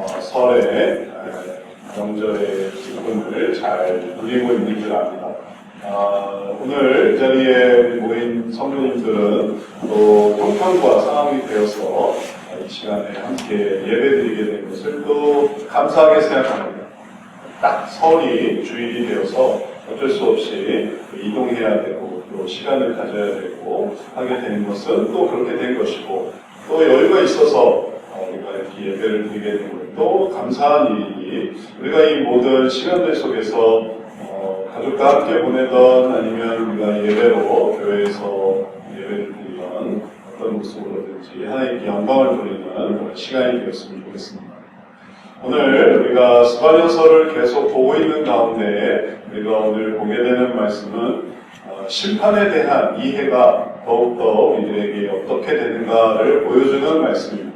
설의 명절의 기분을 잘 누리고 있는 줄 압니다. 오늘 이 자리에 모인 성도님들은 또 형편과 상황이 되어서 이 시간에 함께 예배드리게 된 것을 또 감사하게 생각합니다. 딱 설이 주일이 되어서 어쩔 수 없이 이동해야 되고 또 시간을 가져야 되고 하게 되는 것은 또 그렇게 된 것이고 또 여유가 있어서 우리가 이렇게 예배를 드리게 된 것도 감사한 일이니 우리가 이 모든 시간들 속에서 가족과 함께 보내던 아니면 우리가 예배로 교회에서 예배를 드리던 어떤 모습으로든지 하나님께 영광을 돌리는 시간이 되었으면 좋겠습니다. 오늘 우리가 스바냐서를 계속 보고 있는 가운데 우리가 오늘 보게 되는 말씀은 심판에 대한 이해가 더욱더 우리들에게 어떻게 되는가를 보여주는 말씀입니다.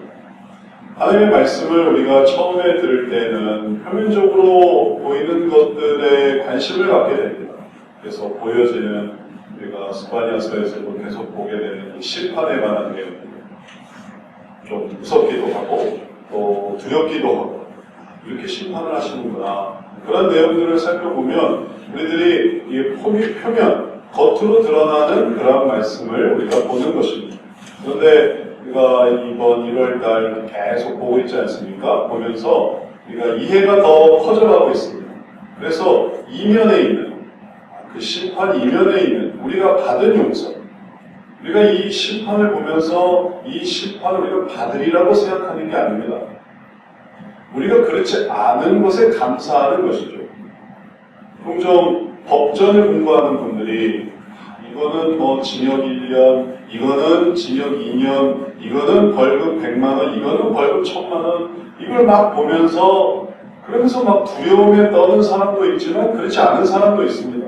하나님의 말씀을 우리가 처음에 들을 때는 표면적으로 보이는 것들에 관심을 갖게 됩니다. 그래서 보여지는 우리가 스바냐서에서도 계속 보게 되는 이 심판에 관한 내용들 좀 무섭기도 하고 또 두렵기도 하고 이렇게 심판을 하시는구나 그런 내용들을 살펴보면 우리들이 이 표면 겉으로 드러나는 그런 말씀을 우리가 보는 것입니다. 그런데 우리가 이번 1월달 계속 보고 있지 않습니까? 보면서 우리가 이해가 더 커져가고 있습니다. 그래서 이면에 있는 그 심판 이면에 있는 우리가 받은 용서 우리가 이 심판을 보면서 이 심판을 우리가 받으리라고 생각하는 게 아닙니다. 우리가 그렇지 않은 것에 감사하는 것이죠. 종종 법전을 공부하는 분들이 이거는 뭐 징역 1년, 이거는 징역 2년, 이거는 벌금 100만 원, 이거는 벌금 1000만 원 이걸 막 보면서 그러면서 막 두려움에 떠는 사람도 있지만 그렇지 않은 사람도 있습니다.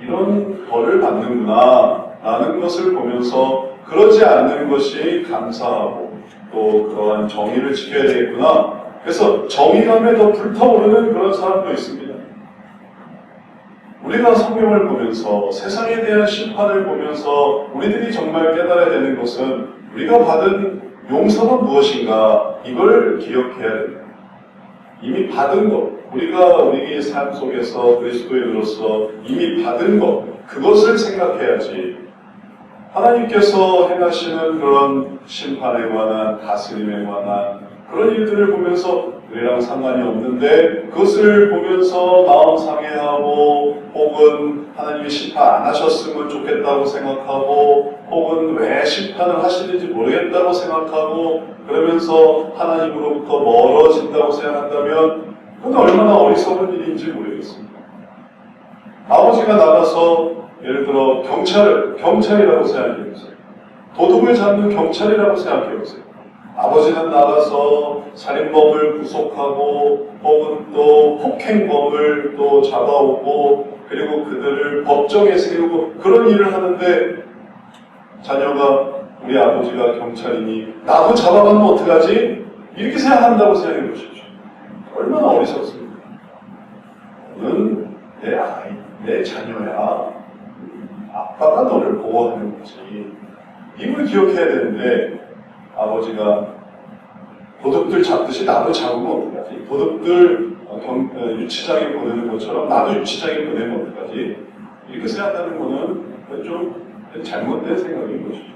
이런 벌을 받는구나 라는 것을 보면서 그러지 않는 것이 감사하고 또 그러한 정의를 지켜야 되겠구나. 그래서 정의감에 더 불타오르는 그런 사람도 있습니다. 우리가 성경을 보면서 세상에 대한 심판을 보면서 우리들이 정말 깨달아야 되는 것은 우리가 받은 용서가 무엇인가 이걸 기억해야 됩니다. 이미 받은 것, 우리가 우리의 삶 속에서 그리스도인으로서 이미 받은 것, 그것을 생각해야지 하나님께서 행하시는 그런 심판에 관한 다스림에 관한 그런 일들을 보면서 우리랑 상관이 없는데 그것을 보면서 마음 상해하고 혹은 하나님이 심판 안 하셨으면 좋겠다고 생각하고 혹은 왜 심판을 하시는지 모르겠다고 생각하고 그러면서 하나님으로부터 멀어진다고 생각한다면 그건 얼마나 어리석은 일인지 모르겠습니다. 아버지가 나가서 예를 들어 경찰이라고 생각해보세요. 도둑을 잡는 경찰이라고 생각해보세요. 아버지는 나가서 살인범을 구속하고 혹은 또 폭행범을 또 잡아오고 그리고 그들을 법정에 세우고 그런 일을 하는데 자녀가 우리 아버지가 경찰이니 나도 잡아가면 어떡하지? 이렇게 생각한다고 생각해 보십시오. 얼마나 어리석습니까? 너는 내 아이, 내 자녀야. 아빠가 너를 보호하는 거지. 이걸 기억해야 되는데 아버지가 도둑들 잡듯이 나도 잡으면 어떡하지? 도둑들 유치장에 보내는 것처럼 나도 유치장에 보내면 어떡하지? 이렇게 생각하는 거는 좀 잘못된 생각인 것이죠.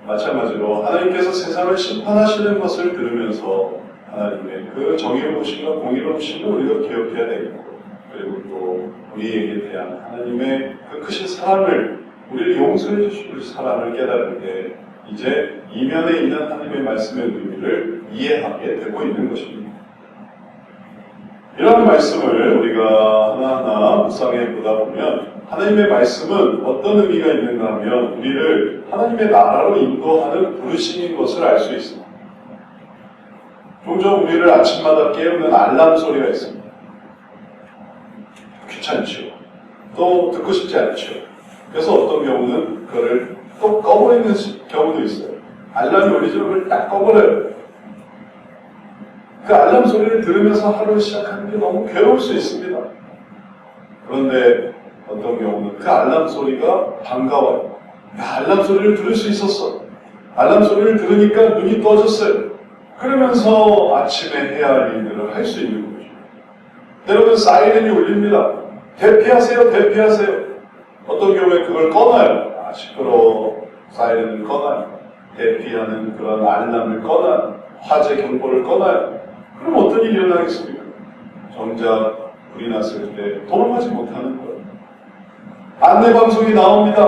마찬가지로 하나님께서 세상을 심판하시는 것을 들으면서 하나님의 그 정의로우심과 공의로우심을 우리가 기억해야 되겠고 그리고 또 우리에게 대한 하나님의 그 크신 사랑을 우리를 용서해 주실 사랑을 깨달을 때 이제 이면에 있는 하나님의 말씀의 의미를 이해하게 되고 있는 것입니다. 이런 말씀을 우리가 하나하나 묵상해 보다 보면 하나님의 말씀은 어떤 의미가 있는가 하면 우리를 하나님의 나라로 인도하는 부르심인 것을 알 수 있습니다. 종종 우리를 아침마다 깨우는 알람 소리가 있습니다. 귀찮죠. 또 듣고 싶지 않죠. 그래서 어떤 경우는 그거를 또 꺼버리는 경우도 있어요. 알람이 울리죠? 그걸 딱 꺼버려요. 그 알람 소리를 들으면서 하루를 시작하는 게 너무 괴로울 수 있습니다. 그런데 어떤 경우는 그 알람 소리가 반가워요. 알람 소리를 들을 수 있었어. 알람 소리를 들으니까 눈이 떠졌어요. 그러면서 아침에 해야 할 일들을 할 수 있는 거죠. 때로는 사이렌이 울립니다. 대피하세요, 대피하세요. 어떤 경우에 그걸 꺼놔요. 시끄러워. 사이렌을 꺼놔요. 대피하는 그런 알람을 꺼놔요. 화재 경보를 꺼놔요. 그럼 어떤 일이 일어나겠습니까? 정작 불이 났을 때 도망가지 못하는 거예요. 안내방송이 나옵니다.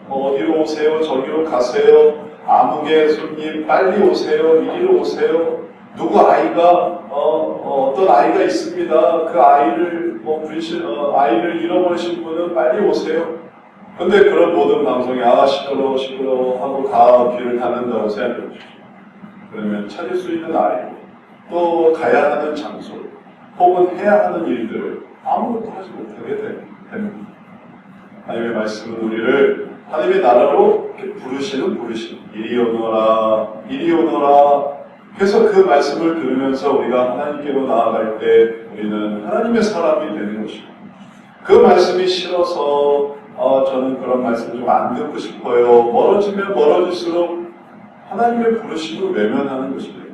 어디로 오세요? 저기로 가세요. 아무개 손님 빨리 오세요. 이리로 오세요. 누구 아이가 어떤 아이가 있습니다. 그 아이를 아이를 잃어버리신 분은 빨리 오세요. 근데 그런 모든 방송이 시끄러워 시끄러워 하고 귀를 닫는다고 생각해 보십시오. 그러면 찾을 수 있는 아이, 또 가야 하는 장소, 혹은 해야 하는 일들을 아무것도 하지 못하게 됩니다. 하나님의 말씀은 우리를 하나님의 나라로 부르시는 이리 오너라, 이리 오너라. 그래서 그 말씀을 들으면서 우리가 하나님께로 나아갈 때 우리는 하나님의 사람이 되는 것입니다. 그 말씀이 싫어서 저는 그런 말씀을 좀 안 듣고 싶어요. 멀어지면 멀어질수록 하나님의 부르심을 외면하는 것입니다.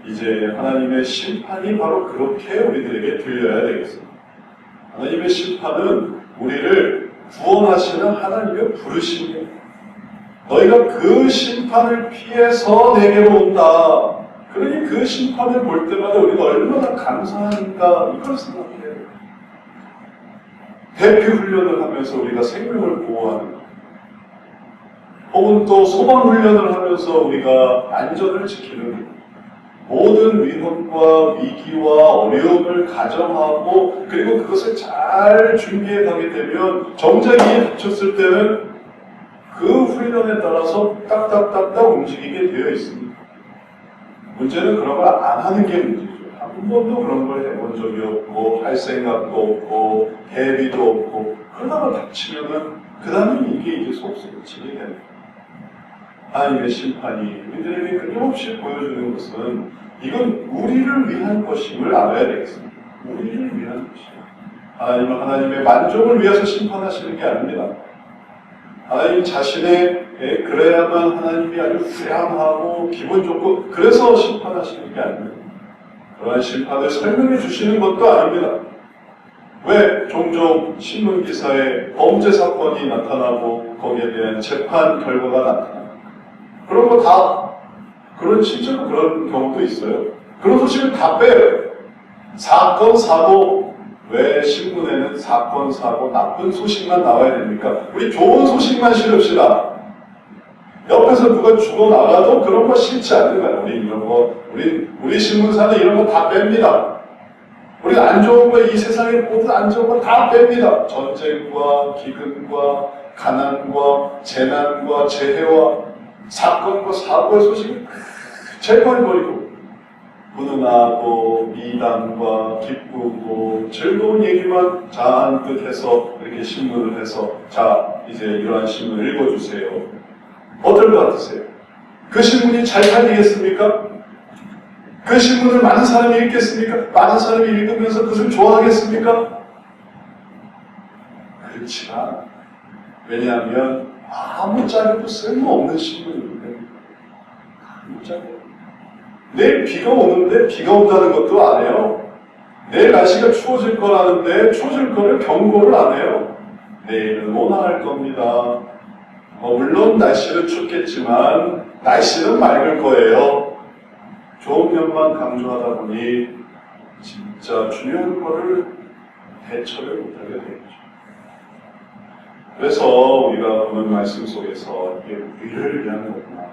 이제 하나님의 심판이 바로 그렇게 우리들에게 들려야 되겠습니다. 하나님의 심판은 우리를 구원하시는 하나님의 부르심이에요. 너희가 그 심판을 피해서 내게로 온다. 그러니 그 심판을 볼 때마다 우리가 얼마나 감사한가 이걸 생각해야 돼요. 대피 훈련을 하면서 우리가 생명을 보호하는 것, 혹은 또 소방 훈련을 하면서 우리가 안전을 지키는 것, 모든 위험과 위기와 어려움을 가정하고 그리고 그것을 잘 준비해 가게 되면 정작 이에 닥쳤을 때는 그 훈련에 따라서 딱딱딱딱 움직이게 되어 있습니다. 문제는 그런 걸 안 하는 게 문제죠. 한 번도 그런 걸 해본 적이 없고 할 생각도 없고 대비도 없고 그러다가 닥치면은 그 다음에 이게 이제 속속치게 됩니다. 하나님의 심판이 우리들에게 끊임없이 보여주는 것은 이건 우리를 위한 것임을 알아야 되겠습니다. 우리를 위한 것이에요. 하나님은 하나님의 만족을 위해서 심판하시는 게 아닙니다. 하나님 자신의 그래야만 하나님이 아주 후련하고 기분 좋고 그래서 심판하시는 게 아닙니다. 그러한 심판을 설명해 주시는 것도 아닙니다. 왜 종종 신문기사에 범죄 사건이 나타나고 거기에 대한 재판 결과가 나타나요? 그런 거 다 실제로 그런 경우도 있어요. 그런 소식을 다 빼요. 사건, 사고, 왜 신문에는 사건, 사고, 나쁜 소식만 나와야 됩니까? 우리 좋은 소식만 실읍시다. 옆에서 누가 죽어나가도 그런 거 싫지 않는 거예요. 우리 이런 거, 우리 신문사는 이런 거 다 뺍니다. 우리 안 좋은 거, 이 세상에 모든 안 좋은 거 다 뺍니다. 전쟁과 기근과 가난과 재난과 재해와 사건과 사고의 소식을 제거해버리고 훈훈하고 미담과 기쁘고 즐거운 얘기만 잔뜩 해서 이렇게 신문을 해서 자 이제 이러한 신문을 읽어주세요. 어떨 것 같으세요? 그 신문이 잘 팔리겠습니까? 그 신문을 많은 사람이 읽겠습니까? 많은 사람이 읽으면서 그것을 좋아하겠습니까? 그렇지만 왜냐하면 아무짝에도 쓸모없는 신문이기 때문에 아무짝에도 내일 비가 오는데 비가 온다는 것도 안 해요. 내일 날씨가 추워질 거라는데 추워질 거를 경고를 안 해요. 내일은 온화할 겁니다. 물론 날씨는 춥겠지만 날씨는 맑을 거예요. 좋은 면만 강조하다 보니 진짜 중요한 거를 대처를 못하게 되겠죠. 그래서 우리가 보는 말씀 속에서 이게 우리를 위한 거구나.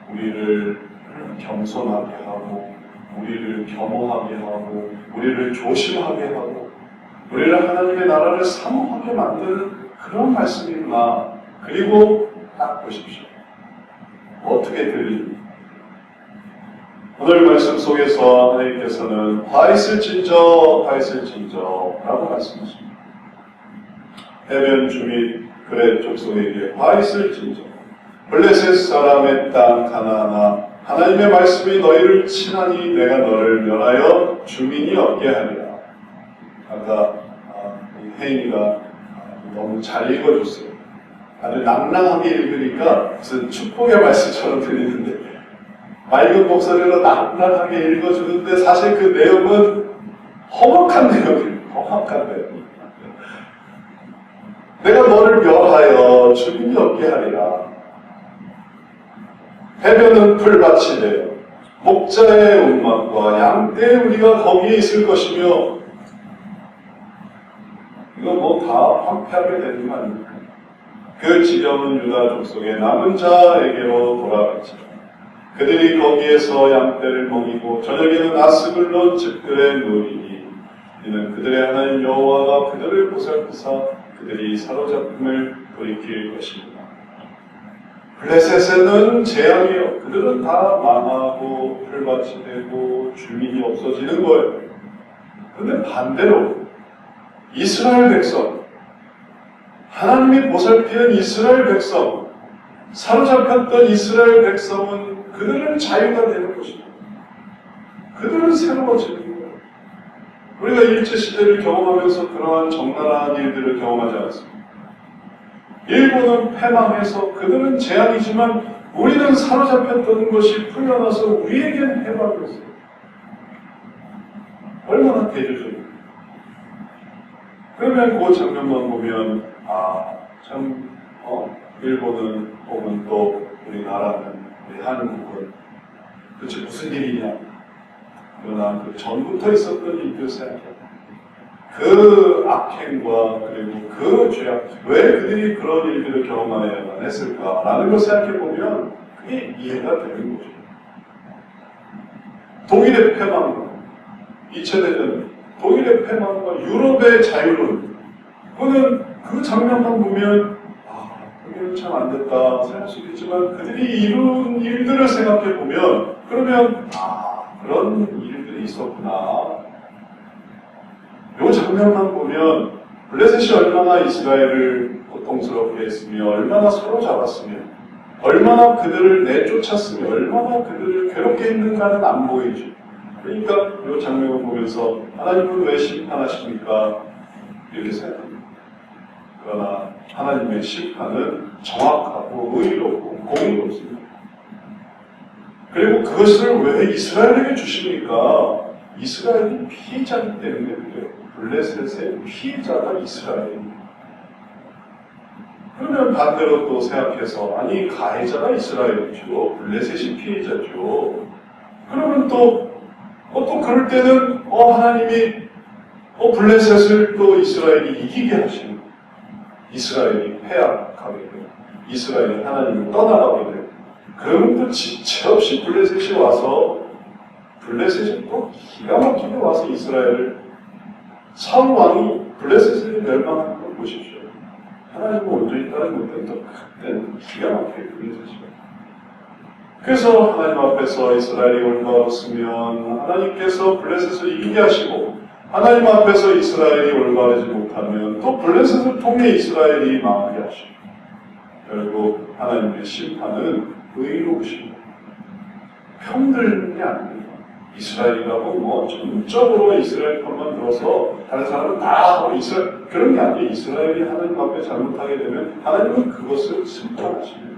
우리를 겸손하게 하고 우리를 겸허하게 하고 우리를 조심하게 하고 우리를 하나님의 나라를 사모하게 만드는 그런 말씀이구나. 그리고 딱 보십시오. 어떻게 들립니까? 오늘 말씀 속에서 하나님께서는 화 있을진저 라고 말씀하십니다. 해변 주민 그렛 족속에게 화 있을진저 블레셋 사람의 땅 가나안아 하나님의 말씀이 너희를 친하니 내가 너를 멸하여 주민이 없게 하리라. 아까 혜인이가 너무 잘 읽어줬어요. 아주 낭낭하게 읽으니까 무슨 축복의 말씀처럼 들리는데 맑은 목소리로 낭낭하게 읽어주는데 사실 그 내용은 험악한 내용이에요. 험악한 내용. 내가 너를 멸하여 죽음이 없게 하리라. 해변은 풀밭이 되어 목자의 운막과 양떼의 우리가 거기에 있을 것이며, 이거 뭐 다 황폐하게 되는 거 아닙니까? 그 지경은 유다 족속의 남은 자에게로 돌아갔지라. 그들이 거기에서 양떼를 먹이고 저녁에는 아스글론 집들의 누리니 이는 그들의 하나님 여호와가 그들을 보살피사 그들이 사로잡힘을 돌이킬 것입니다. 블레셋에는 재앙이요, 그들은 다 망하고 풀밭이 되고 주민이 없어지는 거예요. 그런데 반대로 이스라엘 백성, 하나님이 보살피는 이스라엘 백성, 사로잡혔던 이스라엘 백성은 그들은 자유가 되는 것입니다. 그들은 새로워지는 거예요. 우리가 일제시대를 경험하면서 그러한 적나라한 일들을 경험하지 않았습니다. 일본은 패망해서 그들은 재앙이지만 우리는 사로잡혔던 것이 풀려나서 우리에게는 해방이었어요. 얼마나 대조적이에요. 그러면 그 장면만 보면 참 일본은 혹은 또 우리나라는 우리 한국은 도대체 무슨 일이냐. 그러나 그 전부터 있었던 일들 생각해요. 그 악행과 그리고 그 죄악, 왜 그들이 그런 일들을 경험해야만 했을까라는 걸 생각해보면 그게 이해가 되는 거죠. 독일의 패망과 2차 대전, 독일의 패망과 유럽의 자유론, 그거는 그 장면만 보면 그게 참 안 됐다 생각할 수 있겠지만 그들이 이룬 일들을 생각해보면 그러면 그런 일들이 있었구나. 이 장면만 보면 블레셋이 얼마나 이스라엘을 고통스럽게 했으며 얼마나 사로잡았으며 얼마나 그들을 내쫓았으며 얼마나 그들을 괴롭게 했는가는 안 보이죠. 그러니까 이 장면을 보면서 하나님은 왜 심판하십니까? 이렇게 생각합니다. 그러나 하나님의 심판은 정확하고 의롭고 공의롭습니다. 그리고 그것을 왜 이스라엘에게 주십니까? 이스라엘이 피해자이기 때문에 그래요. 블레셋의 피해자가 이스라엘입니다. 그러면 반대로 또 생각해서 가해자가 이스라엘이죠. 블레셋이 피해자죠. 그러면 또 그럴 때는 하나님이 블레셋을 또 이스라엘이 이기게 하시는 거예요. 이스라엘이 패악하게 돼요. 이스라엘이 하나님을 떠나가게 돼요. 그러면 또 지체 없이 블레셋이 와서 블레셋이 또 기가 막히게 와서 이스라엘을 사울 왕이 블레셋을 멸망하는 걸 보십시오. 하나님을 온전히 따르지 못하면 또 그때는 기가 막히게 블레셋이. 그래서 하나님 앞에서 이스라엘이 올바랐으면 하나님께서 블레셋을 이기게 하시고 하나님 앞에서 이스라엘이 올바르지 못하면 또 블레셋을 통해 이스라엘이 망하게 하시고 결국 하나님의 심판은 의로우십니다. 편들는 게 아닙니다. 이스라엘이라고 전적으로 이스라엘 편만 들어서 다른 사람은 다 하고 이스라엘, 그런 게 아니에요. 이스라엘이 하나님 앞에 잘못하게 되면 하나님은 그것을 심판하십니다.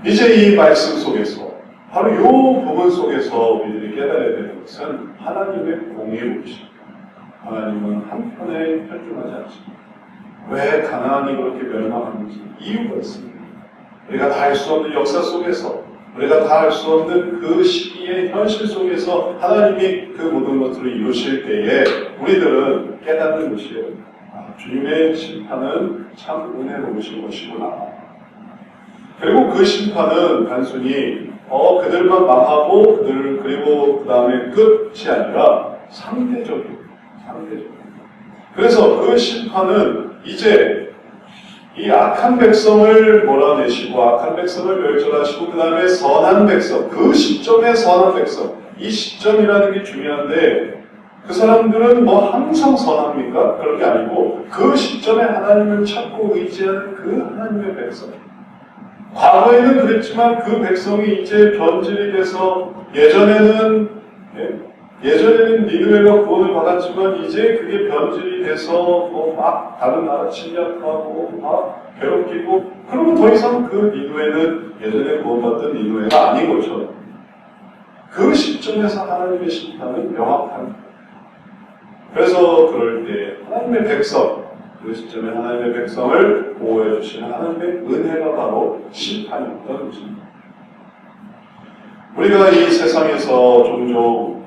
이제 이 말씀 속에서 바로 이 부분 속에서 우리들이 깨달아야 되는 것은 하나님의 공의로우십니다. 하나님은 한편에 편중하지 않습니다. 왜 가나안이 그렇게 멸망하는지 이유가 있습니다. 우리가 다 알 수 없는 역사 속에서 우리가 다 알 수 없는 그 시기의 현실 속에서 하나님이 그 모든 것들을 이루실 때에 우리들은 깨닫는 것이에요. 주님의 심판은 참 은혜로우신 것이구나. 그리고 그 심판은 단순히 그들만 망하고 그리고 그 다음에 끝이 아니라 상대적이에요. 그래서 그 심판은 이제 이 악한 백성을 몰아내시고 악한 백성을 멸절하시고 그 다음에 선한 백성, 그 시점의 선한 백성, 이 시점이라는 게 중요한데 그 사람들은 항상 선합니까? 그런 게 아니고 그 시점에 하나님을 찾고 의지하는 그 하나님의 백성. 과거에는 그랬지만 그 백성이 이제 변질이 돼서 예전에는 예전에는 니느웨가 구원을 받았지만 이제 그게 변질이 돼서 막 다른 나라 침략하고 막 괴롭히고 그러면 더 이상 그 니느웨는 예전에 구원받던 니느웨가 아닌 것처럼 그 시점에서 하나님의 심판은 명확합니다. 그래서 그럴 때 하나님의 백성, 그 시점에 하나님의 백성을 보호해 주시는 하나님의 은혜가 바로 심판이었던 것입니다. 우리가 이 세상에서 종종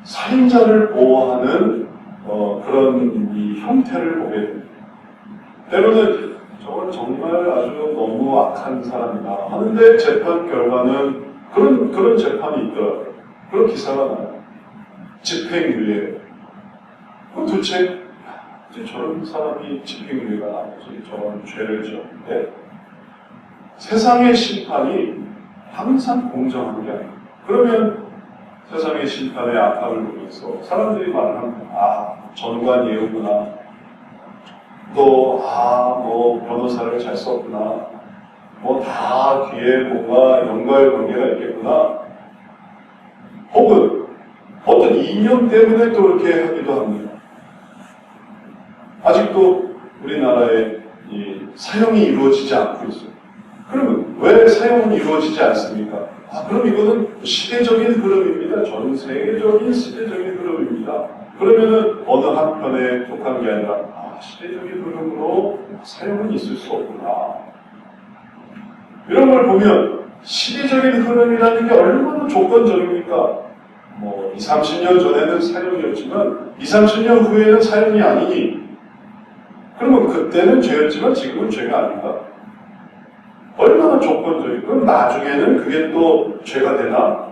살인자를 보호하는 그런 이 형태를 보게 됩니다. 때로는 저건 정말 아주 너무 악한 사람이다 하는데 재판 결과는 그런 재판이 있더라고요. 그런 기사가 나요. 집행유예. 그럼 도대체 저런 사람이 집행유예가 나오지 저런 죄를 지었는데 세상의 심판이 항상 공정한 게 아니에요. 그러면 세상의 심판의 악함을 보면서 사람들이 말을 합니다. 전관예우구나. 또 변호사를 잘 썼구나. 다 뒤에 뭔가 연관관계가 있겠구나. 혹은 어떤 이념 때문에 또 이렇게 하기도 합니다. 아직도 우리나라에 이 사형이 이루어지지 않고 있어요. 그러면 왜 사형은 이루어지지 않습니까? 그럼 이거는 시대적인 흐름입니다. 전 세계적인 시대적인 흐름입니다. 그러면은 어느 한편에 속한 게 아니라 시대적인 흐름으로 사형은 있을 수 없구나. 이런 걸 보면 시대적인 흐름이라는 게 얼마나 조건적입니까? 20, 30년 전에는 사형이었지만 20, 30년 후에는 사형이 아니니 그러면 그때는 죄였지만 지금은 죄가 아닌가? 얼마나 조건적이고 그럼 나중에는 그게 또 죄가 되나?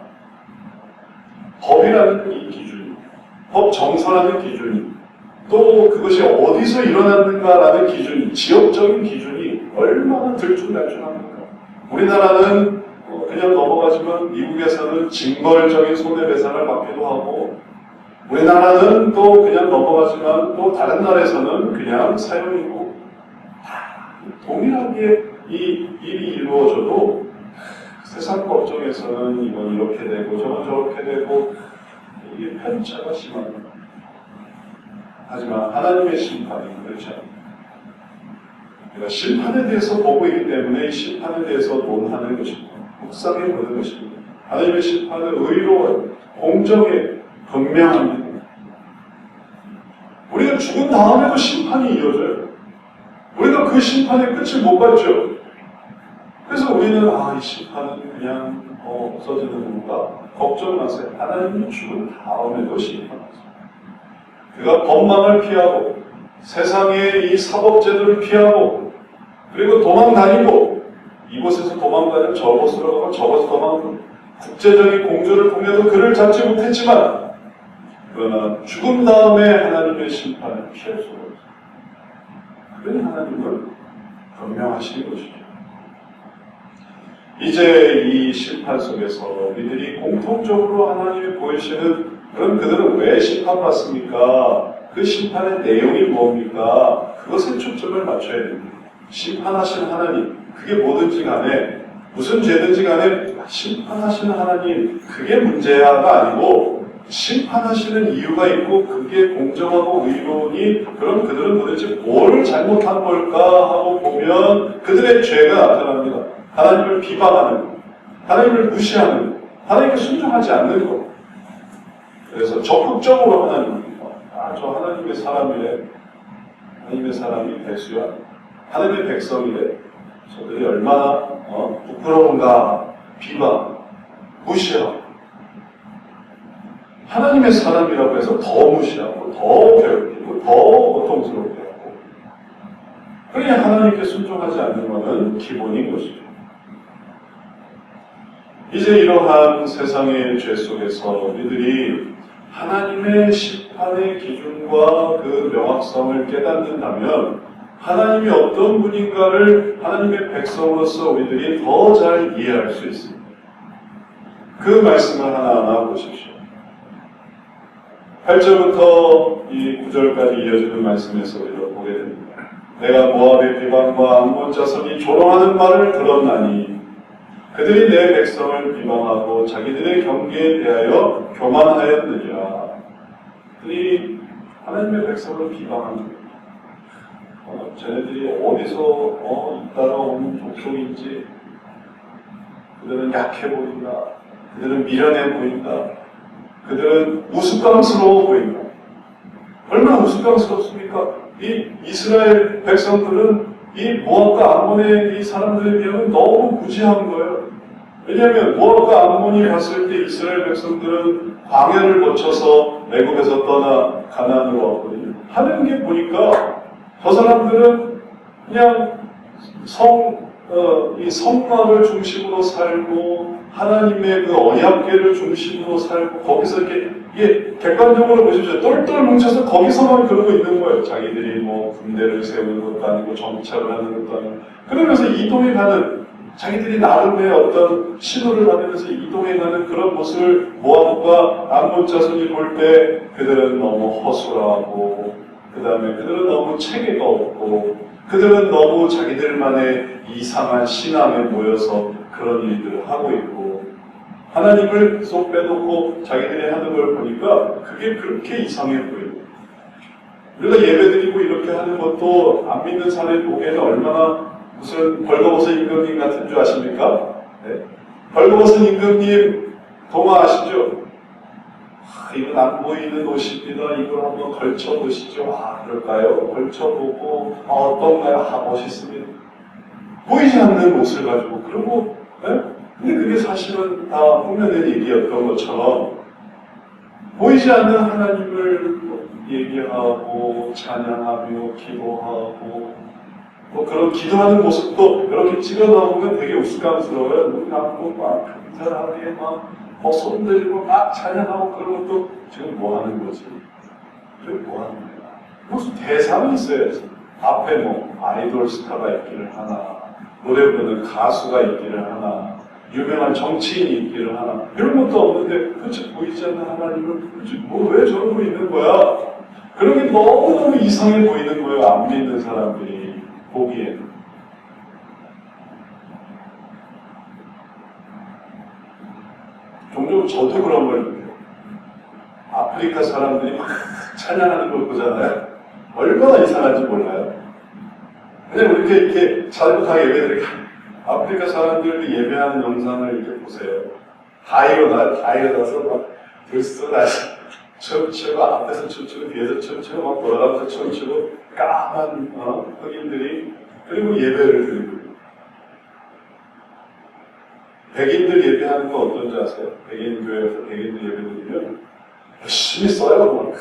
법이라는 이 기준이, 법 정서라는 기준이, 또 그것이 어디서 일어났는가라는 기준이, 지역적인 기준이 얼마나 들쭉날쭉합니까? 우리나라는 그냥 넘어가지만 미국에서는 징벌적인 손해배상을 받기도 하고 우리나라는 또 그냥 넘어가지만 또 다른 나라에서는 그냥 사형이고 다 동일하게 이 일이 이루어져도 세상 법정에서는 이건 이렇게 되고 저건 저렇게 되고 이게 편차가 심합니다. 하지만 하나님의 심판은 그렇지 않습니다. 우리가 심판에 대해서 보고 있기 때문에 이 심판에 대해서 논하는 것입니다. 묵상해 보는 것입니다. 하나님의 심판은 의로워요. 공정해 분명합니다. 우리가 죽은 다음에도 심판이 이어져요. 우리가 그 심판의 끝을 못 봤죠. 그래서 우리는 이 심판은 그냥 없어지는 건가? 걱정 마세요. 하나님이 죽은 다음에도 심판하세요. 그가 법망을 피하고 세상의 이 사법제도를 피하고 그리고 도망 다니고 이곳에서 도망가면 저곳으로 가고 저곳에서 도망가고 국제적인 공조를 통해서 그를 잡지 못했지만 그러나 죽은 다음에 하나님의 심판을 피할 수가 없어요. 그러니 하나님은 분명하신 것이죠. 이제 이 심판 속에서 우리들이 공통적으로 하나님이 보이시는 그럼 그들은 왜 심판받습니까? 그 심판의 내용이 뭡니까? 그것에 초점을 맞춰야 됩니다. 심판하신 하나님, 그게 뭐든지 간에 무슨 죄든지 간에 심판하시는 하나님, 그게 문제가 아니고 심판하시는 이유가 있고 그게 공정하고 의로우니 그럼 그들은 도대체 뭘 잘못한 걸까 하고 보면 그들의 죄가 나타납니다. 하나님을 비방하는 것, 하나님을 무시하는 것, 하나님께 순종하지 않는 것. 그래서 적극적으로 하나님입니다. 저 하나님의 사람이래. 하나님의 사람이 배수야. 하나님의 백성이래. 저들이 얼마나 부끄러운가. 비방, 무시하고. 하나님의 사람이라고 해서 더 무시하고, 더 괴롭히고, 더 고통스럽게 하고. 그러니 하나님께 순종하지 않는 것은 기본인 것이죠. 이제 이러한 세상의 죄 속에서 우리들이 하나님의 심판의 기준과 그 명확성을 깨닫는다면 하나님이 어떤 분인가를 하나님의 백성으로서 우리들이 더 잘 이해할 수 있습니다. 그 말씀을 하나하나 보십시오. 8절부터 이 9절까지 이어지는 말씀에서 우리가 보게 됩니다. 내가 모압의 비방과 암몬 자손이 조롱하는 말을 들었나니 그들이 내 백성을 비방하고 자기들의 경계에 대하여 교만하였느니라. 그들이 하나님의 백성을 비방합니다. 쟤네들이 어디서 따라오는 족속인지, 그들은 약해 보인다. 그들은 미련해 보인다. 그들은 우스꽝스러워 보인다. 얼마나 우스꽝스럽습니까? 이 이스라엘 백성들은 이 모압과 암몬의 이 사람들에 비하면 너무 무지한 거예요. 왜냐하면 모압과 암몬이 봤을 때 이스라엘 백성들은 광야를 거쳐서 애굽에서 떠나 가나안으로 왔거든요. 하는 게 보니까 저 사람들은 그냥 이 성막을 중심으로 살고 하나님의 그 언약궤를 중심으로 살고 거기서 이게 객관적으로 보십시오. 똘똘 뭉쳐서 거기서만 그러고 있는 거예요. 자기들이 뭐 군대를 세우는 것도 아니고 정착을 하는 것도 아니고 그러면서 이동해 가는 자기들이 나름의 어떤 신호를 받으면서 이동해 가는 그런 모습을 모압과 암몬 자손이 볼 때 그들은 너무 허술하고 그 다음에 그들은 너무 체계가 없고 그들은 너무 자기들만의 이상한 신앙에 모여서 그런 일들을 하고 있고 하나님을 쏙 빼놓고 자기들이 하는 걸 보니까 그게 그렇게 이상해 보여요. 우리가 예배드리고 이렇게 하는 것도 안 믿는 사람이 보기에는 얼마나 무슨 벌거벗은 임금님 같은 줄 아십니까? 네? 벌거벗은 임금님 동화 아시죠? 이건 안 보이는 옷입니다. 이걸 한번 걸쳐보시죠. 그럴까요? 걸쳐보고 어떤가요? 멋있습니다. 보이지 않는 옷을 가지고 그러고 네? 근데 그게 사실은 다 흉내낸 얘기였던 것처럼 보이지 않는 하나님을 얘기하고 찬양하며 기도하고 뭐 그런 기도하는 모습도 이렇게 찍어 넣으면 되게 우스꽝스러워요. 눈 감고 막 간절하게 막 손들고 막 찬양하고 그런 것도 지금 뭐 하는 거지? 지금 뭐 하는 거야? 무슨 대상이 있어야지. 앞에 뭐 아이돌 스타가 있기를 하나, 노래 부르는 가수가 있기를 하나, 유명한 정치인이 있기를 하나, 이런 것도 없는데 도대체 보이지 않는 하나님을 도대체 왜 저러고 있는 거야? 그런 게 너무너무 이상해 보이는 거예요. 안 믿는 사람들이 보기에는. 종종 저도 그런 걸 느껴요. 아프리카 사람들이 막 찬양하는 걸 보잖아요. 얼마나 이상한지 몰라요. 그냥 이렇게 잘못하게 예배드리고 아프리카 사람들이 예배하는 영상을 이렇게 보세요. 다 일어나서 막 들썩하시 춤추고 앞에서 춤추고 뒤에서 춤추고 막 돌아가면서 춤추고 까만 흑인들이 그리고 예배를 드리고 백인들 예배하는 거 어떤지 아세요? 백인 교회에서 백인들 예배 드리면 열심히 써요.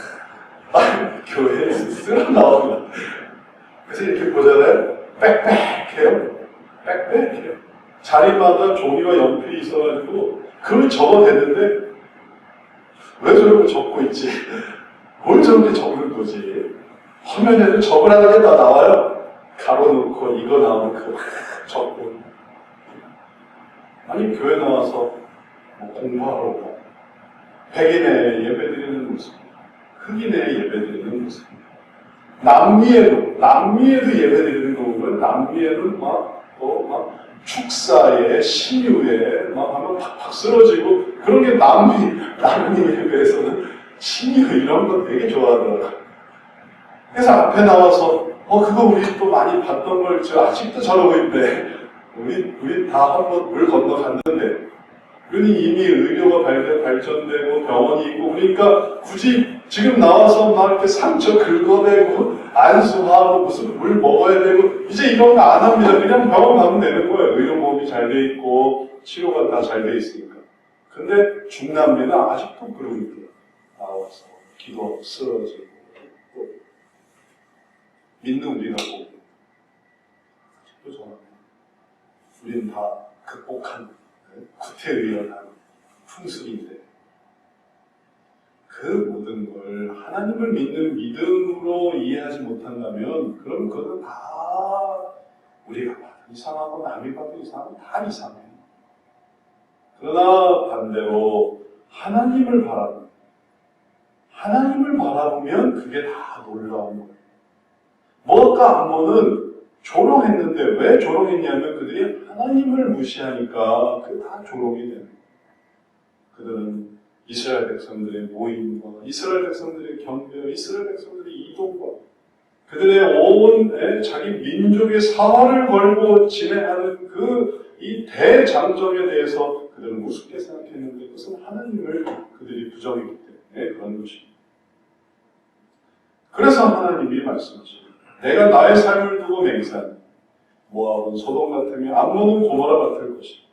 교회에 쓸어 나옵니다. 그래서 이렇게 보잖아요. 빽빽해요. 빽빽해요. 자리마다 종이와 연필이 있어가지고 글을 적어댔는데 왜 저렇게 적고 있지? 뭘 저렇게 적는 거지? 화면에는 적으라는 게 다 나와요. 가로 넣고 이거 나오면 그거 적고. 아니 교회 나와서 뭐 공부하러 오고 백인의 예배드리는 모습, 흑인의 예배드리는 모습. 남미에도 예배드리는 거 보면 남미에는 막 축사에 신유에 막 하면 팍팍 쓰러지고 그런 게 남미 예배에서는 신유 이런 거 되게 좋아하더라고요. 그래서 앞에 나와서 그거 우리 또 많이 봤던 걸 저 아직도 저러고 있는데 우리 다 한번 물 건너갔는데 그러니 이미 의료가 발전되고 병원이 있고 그러니까 굳이 지금 나와서 막 이렇게 상처 긁어내고 안수하고 무슨 물 먹어야 되고 이제 이런 거 안 합니다. 그냥 병원 가면 되는 거예요. 의료보험이 잘 돼 있고 치료가 다 잘 돼 있으니까. 근데 중남미는 아직도 그러고 있더라고요. 나와서 기도 쓰러지고 또 믿는 우리가 보고 아직도 전합니다. 우리는 다 극복한 구태의연한 풍습인데 그 모든 걸 하나님을 믿는 믿음으로 이해하지 못한다면 그럼 그건 다 우리가 봐도 이상하고 남이 봐도 이상하고 다 이상해요. 그러나 반대로 하나님을 바라보면 그게 다 놀라운 거예요. 모압과 암몬은 조롱했는데 왜 조롱했냐면 그들이 하나님을 무시하니까 그게 다 조롱이 되는 거예요. 그들은 이스라엘 백성들의 모임과 이스라엘 백성들의 경배, 이스라엘 백성들의 이동과 그들의 온 자기 민족의 사활을 걸고 진행하는 그 이 대장정에 대해서 그들은 우습게 생각했는데 그것은 하나님을 그들이 부정했기 때문에 그런 것입니다. 그래서 하나님이 말씀하십니다. 내가 나의 삶을 두고 맹세하니 모압은 소돔 같으며 암몬은 고모라 같을 것이다.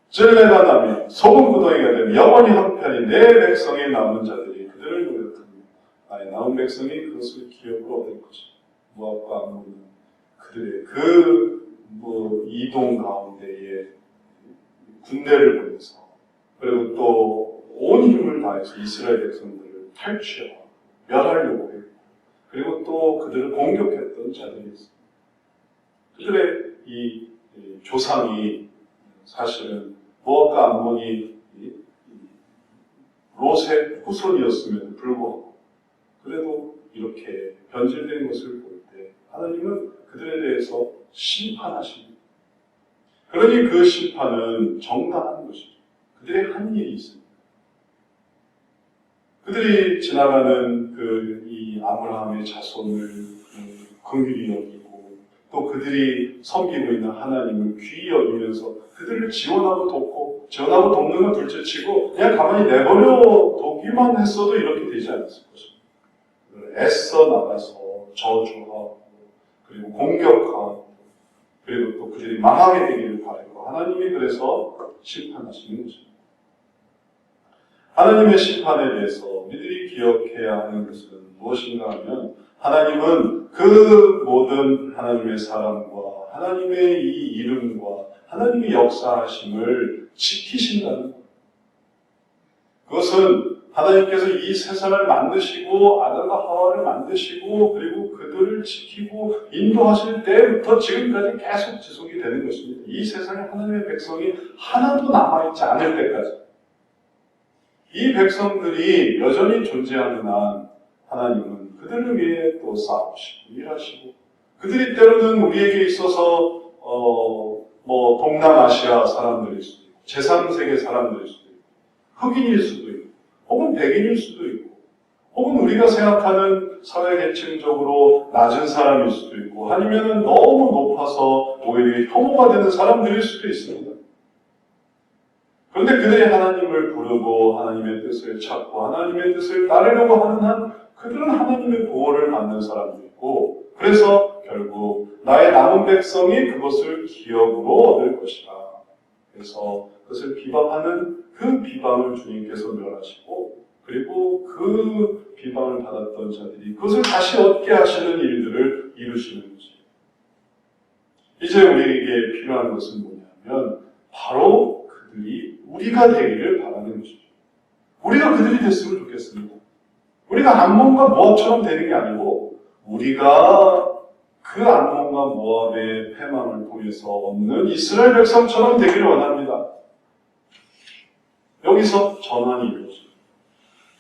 젤레가 나며 소금 구덩이가 되며 영원히 한편이 내 백성의 남은 자들이 그들을 노력하며 나의 남은 백성이 그것을 기업으로 얻을 것이다. 모압과 암몬은 그들의 이동 가운데에 군대를 보내서 그리고 또 온 힘을 다해서 이스라엘 백성들을 탈취하고 멸하려고 했고 그리고 또 그들을 공격했던 자들이 있습니다. 그들의 이 조상이 사실은 모압과 암몬이 롯의 후손이었음에도 불구하고 그래도 이렇게 변질된 것을 볼 때 하나님은 그들에 대해서 심판하십니다. 그러니 그 심판은 정당한 것이죠. 그들의 한 일이 있습니다. 그들이 지나가는 이 아브라함의 자손을 긍휼히 여기고 또 그들이 섬기고 있는 하나님을 귀히 여기면서 그들을 지원하고 돕고 지원하고 돕는 건 둘째치고 그냥 가만히 내버려 두기만 했어도 이렇게 되지 않았을 것입니다. 애써 나가서 저주하고 그리고 공격하고 그리고 또 그들이 망하게 되기를 바라고 하나님이 그래서 심판하시는 것입니다. 하나님의 심판에 대해서 우리들이 기억해야 하는 것은 무엇인가 하면 하나님은 그 모든 하나님의 사랑과 하나님의 이 이름과 하나님의 역사하심을 지키신다는 것. 그것은 하나님께서 이 세상을 만드시고 아담과 하와를 만드시고 그리고 그들을 지키고 인도하실 때부터 지금까지 계속 지속이 되는 것입니다. 이 세상에 하나님의 백성이 하나도 남아있지 않을 때까지 이 백성들이 여전히 존재하는 한 하나님은 그들을 위해 또 싸우시고 일하시고 그들이 때로는 우리에게 있어서 동남아시아 사람들일 수도 있고 제3세계 사람들일 수도 있고 흑인일 수도 있고 혹은 백인일 수도 있고 혹은 우리가 생각하는 사회계층적으로 낮은 사람일 수도 있고 아니면 너무 높아서 오히려 혐오가 되는 사람들일 수도 있습니다. 그런데 그들이 하나님을 부르고 하나님의 뜻을 찾고 하나님의 뜻을 따르려고 하는 한 그들은 하나님의 보호를 받는 사람들이고 그래서 결국 나의 남은 백성이 그것을 기업으로 얻을 것이다. 그래서 그것을 비방하는 그 비방을 주님께서 멸하시고 그리고 그 비방을 받았던 자들이 그것을 다시 얻게 하시는 일들을 이루시는 것이죠. 이제 우리에게 필요한 것은 뭐냐면 바로 그들이 우리가 되기를 바라는 것이죠. 우리가 그들이 됐으면 좋겠습니다. 우리가 암몬과 모압처럼 되는 게 아니고 우리가 그 암몬과 모압의 패망을 통해서 얻는 이스라엘 백성처럼 되기를 원합니다. 여기서 전환이 이루어집니다.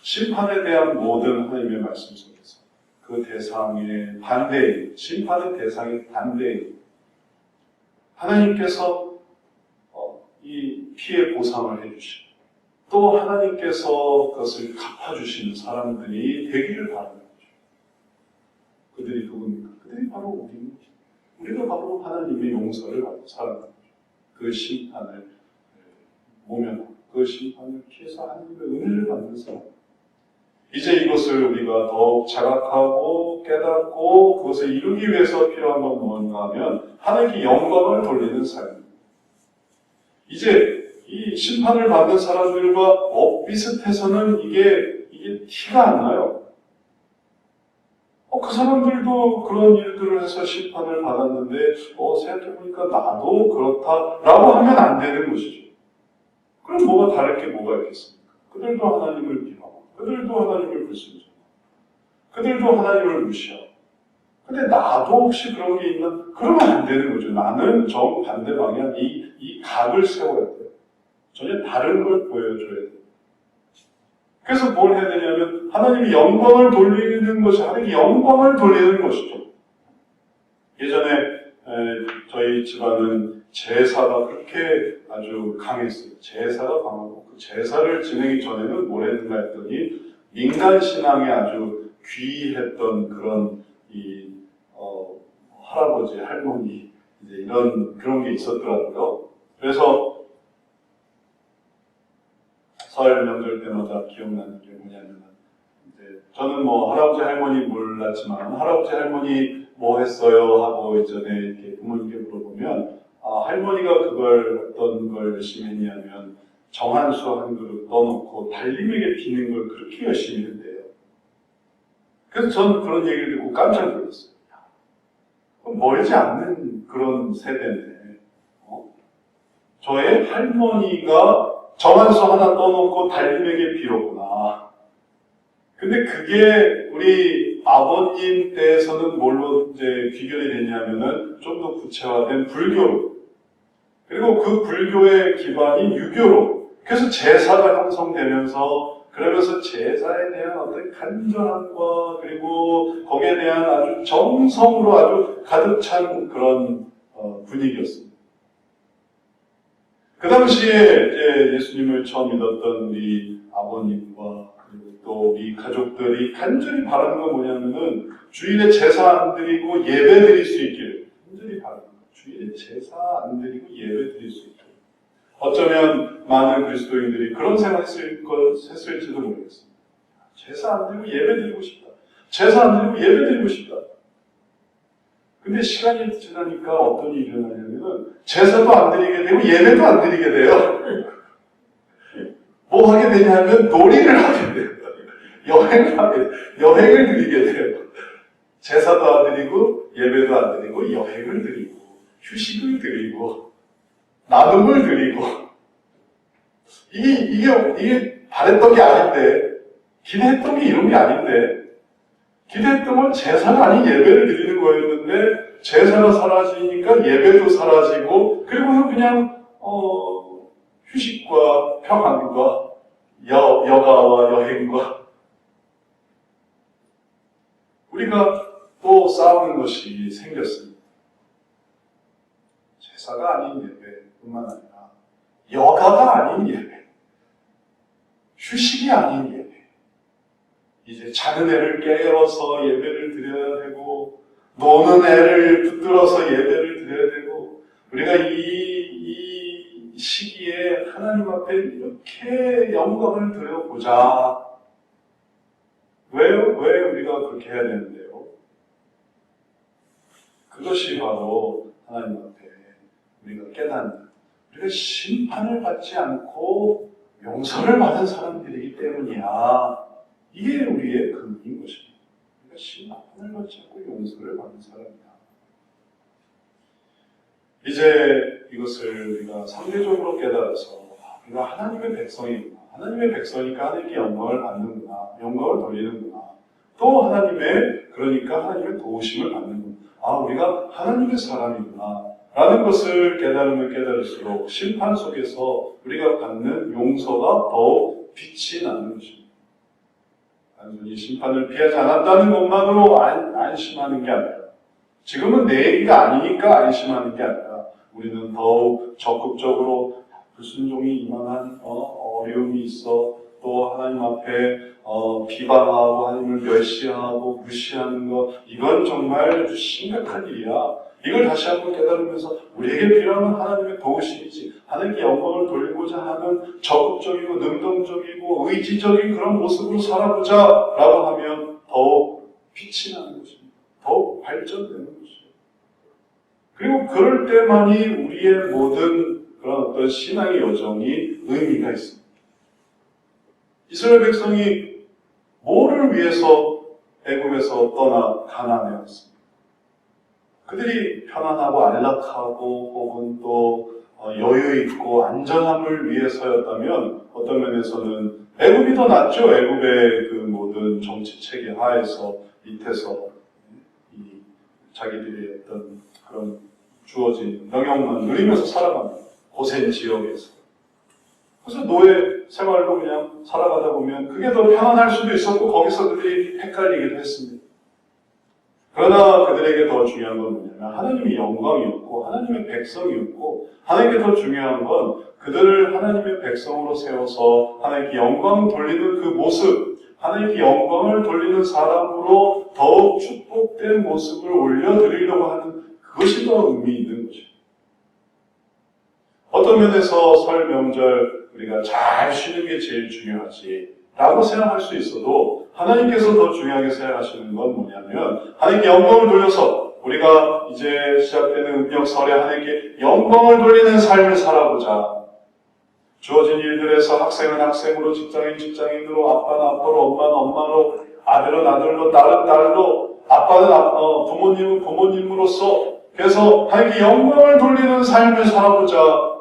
심판에 대한 모든 하나님의 말씀 속에서 그 대상의 반대인, 심판의 대상의 반대인 하나님께서 이 피해 보상을 해주시고 또 하나님께서 그것을 갚아주시는 사람들이 되기를 바라는 거죠. 그들이 누굽니까? 그들이 바로 우리입니다. 우리가 바로 하나님의 용서를 받고 살아가는 거죠. 그 심판을 모면하고 그 심판을 피해서 하나님의 은혜를 받는 사람. 이제 이것을 우리가 더욱 자각하고 깨닫고 그것을 이루기 위해서 필요한 건 뭔가 하면 하나님께 영광을 돌리는 삶입니다. 이제 이 심판을 받는 사람들과 비슷해서는 이게 티가 안 나요. 그 사람들도 그런 일들을 해서 심판을 받았는데 생각해보니까 나도 그렇다라고 하면 안 되는 것이죠. 그럼 뭐가 다를 게 뭐가 있겠습니까? 그들도 하나님을 비방하고 그들도 하나님을 불순종하고 그들도 하나님을 무시하고 근데 나도 혹시 그런 게 있나? 그러면 안 되는 거죠. 나는 정반대 방향 이 각을 세워야 돼요. 전혀 다른 걸 보여줘야 돼요. 그래서 뭘 해야 되냐면 하나님이 영광을 돌리는 것이 하나님이 영광을 돌리는 것이죠. 예전에 저희 집안은 제사가 그렇게 아주 강했어요. 제사가 강하고 그 제사를 지내기 전에는 뭘 했는가 했더니 민간 신앙에 아주 귀했던 그런 할아버지, 할머니 이제 이런 그런 게 있었더라고요. 그래서 설 명절 때마다 기억나는 게 뭐냐면 이제 저는 뭐 할아버지 할머니 몰랐지만 할아버지 할머니 뭐 했어요 하고 이전에 이렇게 부모님께 물어보면 할머니가 그걸 어떤 걸 열심히 했냐면 정한수 한 그릇 떠놓고 달님에게 비는 걸 그렇게 열심히 했대요. 그래서 저는 그런 얘기를 듣고 깜짝 놀랐어요. 멀지 않는 그런 세대네. 저의 할머니가 정한수 하나 떠놓고 달님에게 빌었구나. 근데 그게 우리 아버님 때에서는 뭘로 이제 귀결이 됐냐면은 좀 더 구체화된 불교로. 그리고 그 불교의 기반이 유교로. 그래서 제사가 형성되면서 그러면서 제사에 대한 어떤 간절함과 그리고 거기에 대한 아주 정성으로 아주 가득 찬 그런 분위기였습니다. 그 당시에 이제 예수님을 처음 믿었던 우리 아버님과 그리고 또 우리 가족들이 간절히 바라는 건 뭐냐면은 주일에 제사 안 드리고 예배 드릴 수 있기를 간절히 바라는 거예요. 주일에 제사 안 드리고 예배 드릴 수 있기를. 어쩌면 많은 그리스도인들이 그런 생각했을지도 모르겠습니다. 제사 안 드리고 예배 드리고 싶다. 제사 안 드리고 예배 드리고 싶다. 근데 시간이 지나니까 어떤 일이 일어나냐면은 제사도 안 드리게 되고 예배도 안 드리게 돼요. 뭐 하게 되냐면 놀이를 하게 돼요. 여행을 드리게 돼요. 제사도 안 드리고 예배도 안 드리고 여행을 드리고 휴식을 드리고 나눔을 드리고 이게 바랬던 게 아닌데 기대했던 게 이런 게 아닌데 기대했던 건 제사가 아닌 예배를 드리는 거였는데 제사가 사라지니까 예배도 사라지고 그리고 그냥 휴식과 평안과 여가와 여행과 우리가 또 싸우는 것이 생겼습니다. 제사가 아닌 예배뿐만 아니라 여가가 아닌 예배, 휴식이 아닌 예배, 이제 자는 애를 깨워서 예배를 드려야 되고 노는 애를 붙들어서 예배를 드려야 되고 우리가 이 시기에 하나님 앞에 이렇게 영광을 드려보자. 왜 우리가 그렇게 해야 되는데요? 그것이 바로 하나님 앞에 우리가 깨닫는 우리가 심판을 받지 않고 용서를 받은 사람들이기 때문이야. 이게 우리의 근원인 것입니다. 우리가 심판을 받지 않고 용서를 받은 사람이야. 이제 이것을 우리가 상대적으로 깨달아서 우리가 하나님의 백성이구나. 하나님의 백성이니까 하나님께 영광을 받는구나. 영광을 돌리는구나. 또 그러니까 하나님의 도우심을 받는구나. 우리가 하나님의 사람이구나. 라는 것을 깨달으면 깨달을수록 심판 속에서 우리가 받는 용서가 더욱 빛이 나는 것입니다. 단순히 심판을 피하지 않았다는 것만으로 안심하는 게 아니라 지금은 내 얘기가 아니니까 안심하는 게 아니라 우리는 더욱 적극적으로 불순종이 이만한 어려움이 있어 또 하나님 앞에 비방하고 하나님을 멸시하고 무시하는 것 이건 정말 아주 심각한 일이야. 이걸 다시 한번 깨달으면서 우리에게 필요한 하나님의 도우심이지 하나님께 영광을 돌리고자 하는 적극적이고 능동적이고 의지적인 그런 모습으로 살아보자 라고 하면 더욱 빛이 나는 것입니다. 더욱 발전되는 것입니다. 그리고 그럴 때만이 우리의 모든 그런 어떤 신앙의 여정이 의미가 있습니다. 이스라엘 백성이 뭐를 위해서 애굽에서 떠나 가나안에 왔습니까? 그들이 편안하고 안락하고 혹은 또 여유 있고 안전함을 위해서였다면 어떤 면에서는 애굽이 더 낫죠. 애굽의 그 모든 정치 체계 하에서 밑에서 자기들의 어떤 그런 주어진 영역만 누리면서 살아갑니다. 고센 지역에서. 그래서 노예 생활로 그냥 살아가다 보면 그게 더 편안할 수도 있었고 거기서 그들이 헷갈리기도 했습니다. 그러나 그들에게 더 중요한 건 뭐냐면 하나님의 영광이었고 하나님의 백성이었고 하나님께 더 중요한 건 그들을 하나님의 백성으로 세워서 하나님께 영광 돌리는 그 모습, 하나님께 영광을 돌리는 사람으로 더욱 축복된 모습을 올려드리려고 하는 그것이 더 의미 있는 거죠. 어떤 면에서 설 명절 우리가 잘 쉬는 게 제일 중요하지 라고 생각할 수 있어도 하나님께서 더 중요하게 생각하시는 건 뭐냐면 하나님께 영광을 돌려서 우리가 이제 시작되는 음력설에 하나님께 영광을 돌리는 삶을 살아보자. 주어진 일들에서 학생은 학생으로, 직장인 직장인으로, 아빠는 아빠로, 엄마는 엄마로, 아들은 아들로, 딸은 딸로, 아빠는 부모님은 부모님으로서 그래서 하나님께 영광을 돌리는 삶을 살아보자.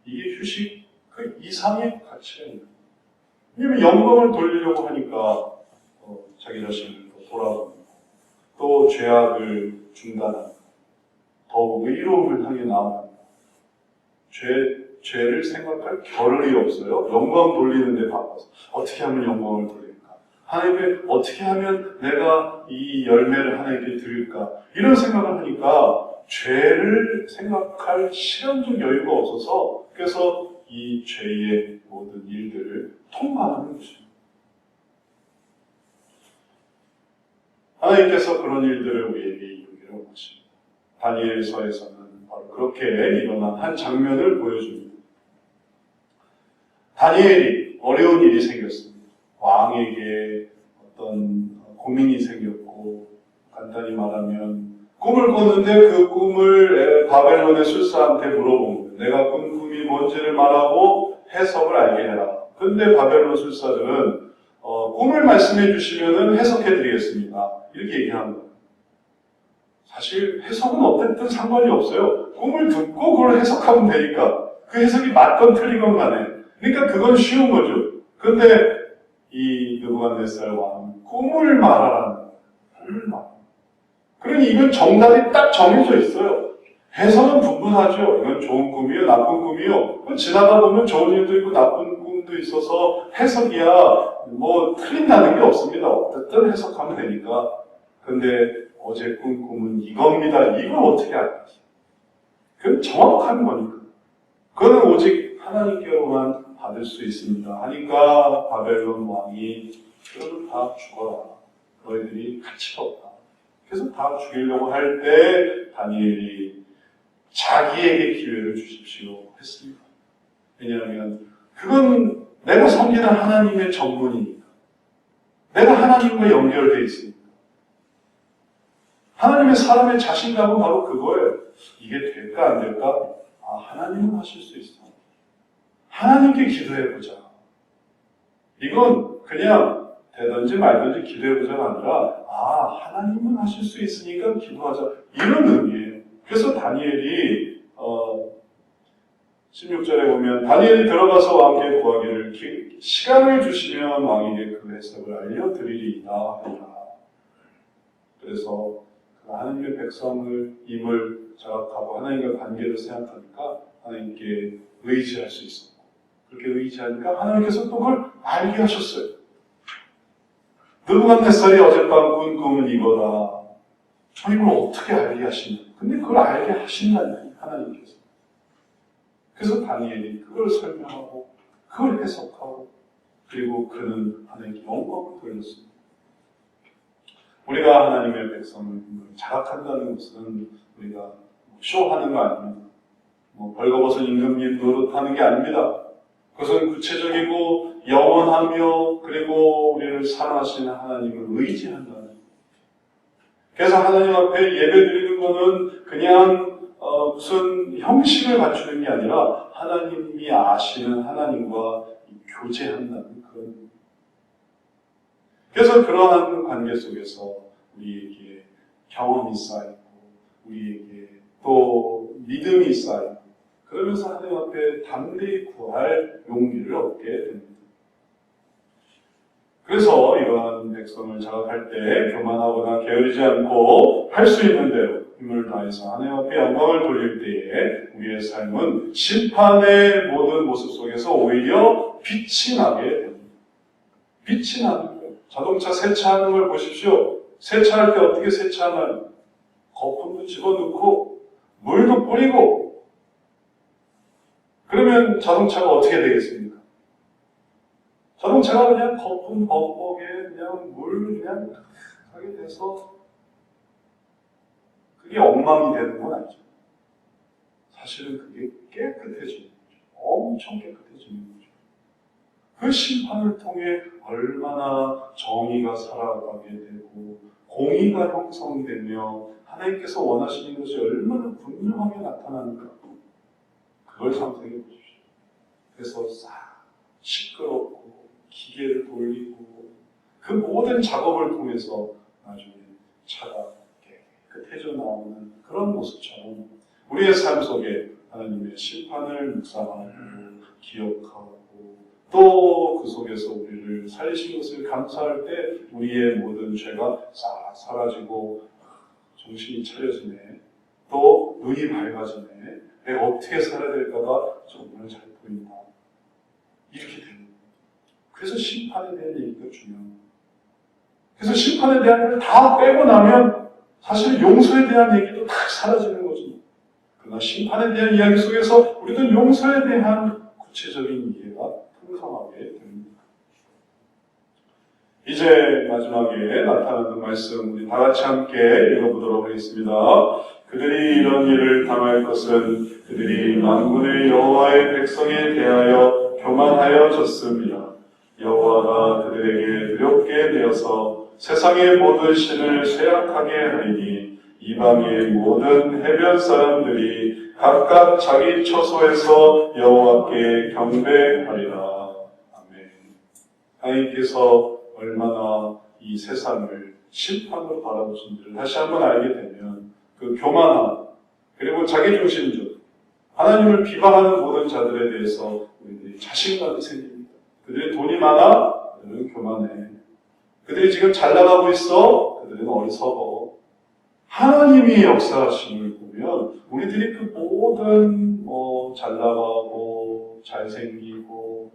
이게 휴식 그 이상의 가치가 있는 거예요. 왜냐면 영광을 돌리려고 하니까 자기 자신을 돌아보고 또 죄악을 중단하고 더욱 의로움을 향해 나아가고 죄를 생각할 겨를이 없어요. 영광 돌리는 데 바빠서 어떻게 하면 영광을 돌릴까? 하나님께 어떻게 하면 내가 이 열매를 하나님께 드릴까? 이런 생각을 하니까 죄를 생각할 시간적 여유가 없어서 그래서 이 죄의 모든 일들을 통과하는 것입니다. 하나님께서 그런 일들을 우리에게 이루기를 원하십니다. 다니엘서에서는 바로 그렇게 일어난 한 장면을 보여줍니다. 다니엘이 어려운 일이 생겼습니다. 왕에게 어떤 고민이 생겼고 간단히 말하면 꿈을 꿨는데 그 꿈을 바벨론의 술사한테 물어본 거예요. 내가 꾼 꿈이 뭔지를 말하고 해석을 알게 해라. 근데 바벨론 술사들은 꿈을 말씀해 주시면 해석해 드리겠습니다. 이렇게 얘기하는 거예요. 사실 해석은 어쨌든 상관이 없어요. 꿈을 듣고 그걸 해석하면 되니까 그 해석이 맞건 틀리건 간에 그러니까 그건 쉬운 거죠. 근데 이 느부갓네살 왕은 꿈을 말하라는 거예요. 꿈을 말하라는 그러니 이건 정답이 딱 정해져 있어요. 해석은 분분하죠. 이건 좋은 꿈이요, 나쁜 꿈이요. 지나가 보면 좋은 일도 있고 나쁜 꿈도 있어서 해석이야 뭐 틀린다는 게 없습니다. 어쨌든 해석하면 되니까. 근데 어제 꾼 꿈은 이겁니다. 이걸 어떻게 알겠지? 그건 정확한 거니까. 그건 오직 하나님께로만 받을 수 있습니다. 하니까 바벨론 왕이 그러면 다 죽어라. 너희들이 가치가 없다. 그래서 다 죽이려고 할 때 다니엘이 자기에게 기회를 주십시오 했습니다. 왜냐하면 그건 내가 섬기는 하나님의 전문이니까. 내가 하나님과 연결되어 있으니까. 하나님의 사람의 자신감은 바로 그거예요. 이게 될까 안 될까? 하나님은 하실 수 있어. 하나님께 기도해보자. 이건 그냥 되든지 말든지 기도해보자가 아니라 하나님은 하실 수 있으니까 기도하자. 이런 의미예요. 그래서 다니엘이 16절에 보면 다니엘이 들어가서 왕께 구하기를 시간을 주시면 왕에게 그 해석을 알려드리리이다 하리라. 그래서 하나님의 백성을 임을 자각하고 하나님과 관계를 생각하니까 하나님께 의지할 수 있었고 그렇게 의지하니까 하나님께서 또 그걸 알게 하셨어요. 느부갓네살이 어젯밤 꾼 꿈은 이거다. 이걸 어떻게 알게 하시냐. 근데 그걸 알게 하신다니 하나님께서. 그래서 다니엘이 그걸 설명하고 그걸 해석하고 그리고 그는 하나님께 영광을 돌렸습니다. 우리가 하나님의 백성을 자각한다는 것은 우리가 쇼하는 거 아닙니다. 벌거벗은 임금님 노릇하는 게 아닙니다. 그것은 구체적이고 영원하며 그리고 우리를 사랑하시는 하나님을 의지한다는 거예요. 그래서 하나님 앞에 예배 드리는 것은 그냥 무슨 형식을 갖추는 게 아니라 하나님이 아시는 하나님과 교제한다는 그런 거예요. 그래서 그러한 관계 속에서 우리에게 경험이 쌓이고 우리에게 또 믿음이 쌓이고 그러면서 하나님 앞에 담대히 구할 용기를 얻게 됩니다. 그래서 이러한 백성을 자각할 때 교만하거나 게으르지 않고 할 수 있는 대로 힘을 다해서 하나님 앞에 영광을 돌릴 때에 우리의 삶은 심판의 모든 모습 속에서 오히려 빛이 나게 됩니다. 빛이 나는 거예요. 자동차 세차하는 걸 보십시오. 세차할 때 어떻게 세차하나요? 거품도 집어넣고 물도 뿌리고 그러면 자동차가 어떻게 되겠습니까? 자동차가 그냥 거품 범벅에 그냥 물 그냥 하게 돼서 그게 엉망이 되는 건 아니죠. 사실은 그게 깨끗해지는 거죠. 엄청 깨끗해지는 거죠. 그 심판을 통해 얼마나 정의가 살아가게 되고 공의가 형성되며 하나님께서 원하시는 것이 얼마나 분명하게 나타나는가 그걸 상상해 보십시오. 그래서 싹 시끄럽고 기계를 돌리고 그 모든 작업을 통해서 나중에 차가 깨끗해져 나오는 그런 모습처럼 우리의 삶 속에 하나님의 심판을 묵상하고 기억하고 또 그 속에서 우리를 살리신 것을 감사할 때 우리의 모든 죄가 싹 사라지고 정신이 차려지네. 또 눈이 밝아지네. 내가 어떻게 살아야 될까가 정말 잘 보인다. 이렇게 되는 거예요. 그래서 심판에 대한 얘기가 중요합니다. 그래서 심판에 대한 걸 다 빼고 나면 사실 용서에 대한 얘기도 다 사라지는 거죠. 그러나 심판에 대한 이야기 속에서 우리는 용서에 대한 구체적인 이해가 풍성하게 됩니다. 이제 마지막에 나타나는 말씀 우리 다 같이 함께 읽어보도록 하겠습니다. 그들이 이런 일을 당할 것은 그들이 만군의 여호와의 백성에 대하여 교만하여졌음이라. 여호와가 그들에게 두렵게 되어서 세상의 모든 신을 쇠약하게 하리니 이방의 모든 해변 사람들이 각각 자기 처소에서 여호와께 경배하리라. 아멘. 하나님께서 얼마나 이 세상을 심판으로 바라보신지를 다시 한번 알게 되면 그 교만함 그리고 자기중심적 하나님을 비방하는 모든 자들에 대해서 우리들이 자신감이 생깁니다. 그들이 돈이 많아? 그들은 교만해. 그들이 지금 잘 나가고 있어? 그들은 어리석어. 하나님이 역사하심을 보면 우리들이 그 모든 잘 나가고 잘생기고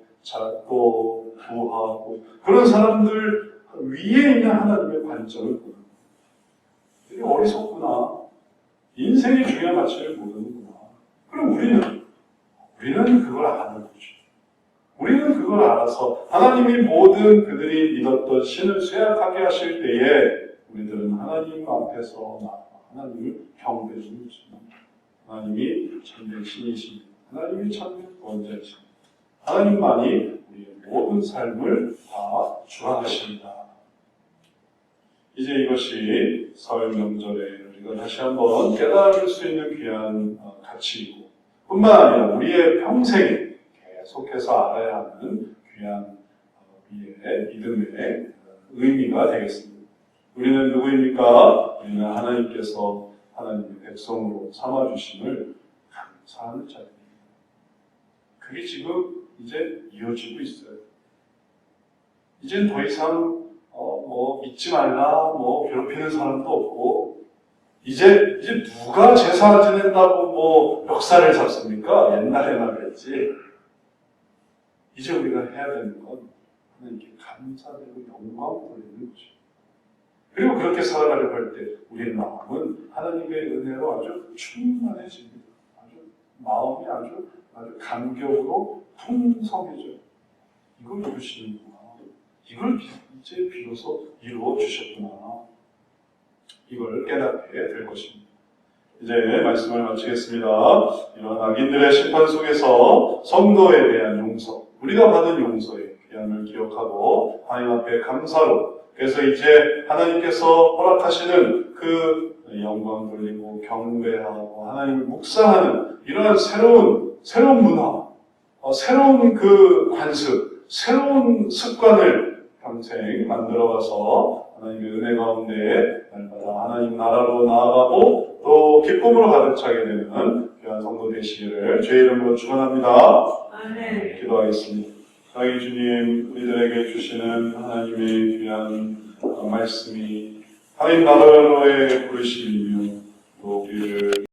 또 부하고 그런 사람들 위에 있는 하나님의 관점을 보는 되게 어리석구나. 인생의 중요한 가치를 모르는구나. 그럼 우리는 그걸 아는 거죠. 우리는 그걸 알아서 하나님이 모든 그들이 믿었던 신을 쇠약하게 하실 때에 우리들은 하나님 앞에서 하나님을 경배하는 것입니다. 하나님이 참된 신이십니다. 하나님이 참된 원자이십니다. 하나님만이 우리의 모든 삶을 다 주관하십니다. 이제 이것이 설 명절에 우리가 다시 한번 깨달을 수 있는 귀한 가치이고 뿐만 아니라 우리의 평생에 계속해서 알아야 하는 귀한 우리의 믿음의 의미가 되겠습니다. 우리는 누구입니까? 우리는 하나님께서 하나님의 백성으로 삼아주심을 감사하는 자입니다. 그게 지금 이제 이어지고 있어요. 이젠 더 이상 믿지 말라, 괴롭히는 사람도 없고, 이제 누가 제사 지낸다고 역사를 잡습니까? 옛날에나 그랬지. 이제 우리가 해야 되는 건 하나님께 감사드리고 영광 돌리는 거죠. 그리고 그렇게 살아가려고 할 때 우리의 마음은 하나님의 은혜로 아주 충만해집니다. 마음이 아주 감격으로 풍성해져요. 이걸 이루시는구나. 이걸 이제 비로소 이루어 주셨구나. 이걸 깨닫게 될 것입니다. 이제 말씀을 마치겠습니다. 이런 악인들의 심판 속에서 성도에 대한 용서, 우리가 받은 용서의 귀함을 기억하고 하나님 앞에 감사로, 그래서 이제 하나님께서 허락하시는 그 영광 돌리고 경배하고 하나님을 묵상하는 이러한 새로운 문화, 새로운 그 관습, 새로운 습관을 평생 만들어가서 하나님의 은혜 가운데 날마다 하나님 나라로 나아가고 또 기쁨으로 가득 차게 되는 귀한 성도 되시기를 주의 이름으로 축원합니다. 아멘. 기도하겠습니다. 사랑의 주님, 우리들에게 주시는 하나님의 귀한 말씀이 하나님 나라로의 부르심이며 또 우리를